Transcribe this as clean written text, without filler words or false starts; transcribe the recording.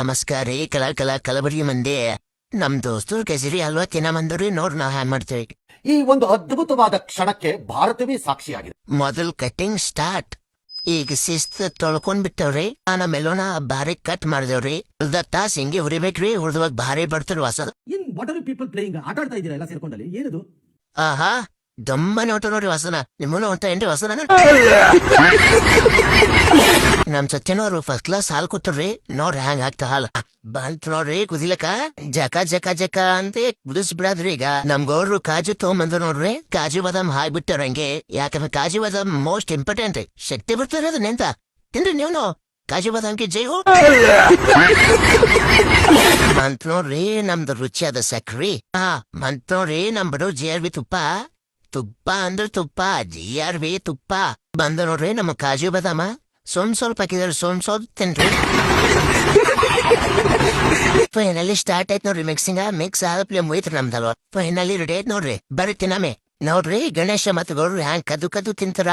ನಮಸ್ಕಾರ ರೀ ಕಲಬುರಗಿ ಮಂದಿ. ನಮ್ ದೋಸ್ತರು ಕೇಸರಿ ಹಲ್ವಾ ತಿನ್ನಮಂದ್ರಿ ನೋಡ್ ನಾವ್ ಹ್ಯಾಂಗ್ ಮಾಡ್ತೇವೆ. ಈ ಒಂದು ಅದ್ಭುತವಾದ ಕ್ಷಣಕ್ಕೆ ಭಾರತವೇ ಸಾಕ್ಷಿಯಾಗಿದೆ. ಮೊದಲ್ ಕಟಿಂಗ್ ಸ್ಟಾರ್ಟ್. ಈಗ ಶಿಸ್ತ ತೊಳ್ಕೊಂಡ್ ಬಿಟ್ಟವ್ರಿ. ಮೆಲೋನ ಭಾರಿ ಕಟ್ ಮಾಡಿದೇವ್ರಿ. ಅರ್ಧ ತಾಸ್ ಹಿಂಗೆ ಹುರಿಬೇಕ್ರಿ. ಹುರಿದವಾಗ ಭಾರಿ ಬರ್ತಾರ ವಾಸ. In what are people playing ಆಟ ಆಡ್ತಾ ಇದೀರಾ ಎಲ್ಲ ಸೇರ್ಕೊಂಡಲ್ಲಿ ಏನದು? ಆಹಾ ದಮ್ಮನೆ ಹೊಂಟ ನೋಡ್ರಿ ವಾಸನ. ನಿಮ್ಮನ್ನು ಹೊಂಟ ಏನ್ರಿ ವಾಸನ? ನಮ್ ಸತ್ಯನವ್ರು ಫಸ್ಟ್ ಕ್ಲಾಸ್ ಹಾಲ್ ಕೂತ್ರಿ. ನೋಡ್ರಿ ಹ್ಯಾಂಗ ಆಗ್ತ ಹಾಲ್ ಬಂತ್ ನೋಡ್ರಿ ಕುದಿಲಕ. ಜಕ ಅಂತ ಕುದಿಸ್ ಬಿಡಾದ್ರಿ. ಈಗ ನಮ್ ಗೌಡ್ರು ಕಾಜು ತಗೊಂಬಂದ್ರು ನೋಡ್ರಿ. ಕಾಜು ಬಾದಾಮ್ ಹಾಕ್ಬಿಟ್ಟಾರ ಹಂಗೆ. ಯಾಕಂದ್ರೆ ಕಾಜು ಬಾದಾಮ್ ಮೋಸ್ಟ್ ಇಂಪಾರ್ಟೆಂಟ್. ಶಕ್ತಿ ಬರ್ತಾರೆ ಅದು ನೆಂತ ತಿನ್ರಿ ನೀವು. ಕಾಜು ಬಾದಾಮ್ಗೆ ಜೈ ಹೋ ಮಂತ್ ನೋಡ್ರಿ ನಮ್ದು ರುಚಿಯಾದ ಸಕ್ರಿ. ಮಂತ್ ನೋಡ್ರಿ ನಮ್ ಬಡೋ GRB ತುಪ್ಪ ಅಂದ್ರೆ ತುಪ್ಪ GRB ತುಪ್ಪ ಬಂದ ನೋಡ್ರಿ. ನಮ್ಮ ಕಾಜು ಬಾದಾಮ ಸ್ವಲ್ಪ ಹಾಕಿದಾರೆ. ಸ್ವಲ್ಪ ತಿನ್ರಿ. ಫೈನಲಿ ಸ್ಟಾರ್ಟ್ ಆಯ್ತು ನೋಡ್ರಿ ಮಿಕ್ಸ್ ಆದಪ್ಲೆ ಮುಯ್ತ್ರಿ ನಮ್ದಲ್ವ. ಫೈನಲಿ ರೆಡಿ ಆಯ್ತು ನೋಡ್ರಿ. ಬರ್ರಿ ತಿನ್ನಮೆ. ನೋಡ್ರಿ ಗಣೇಶ ಮತ್ತು ಗೌಡ್ರು ಹ್ಯಾಂಗ್ ಕದ್ದು ತಿಂತಾರ.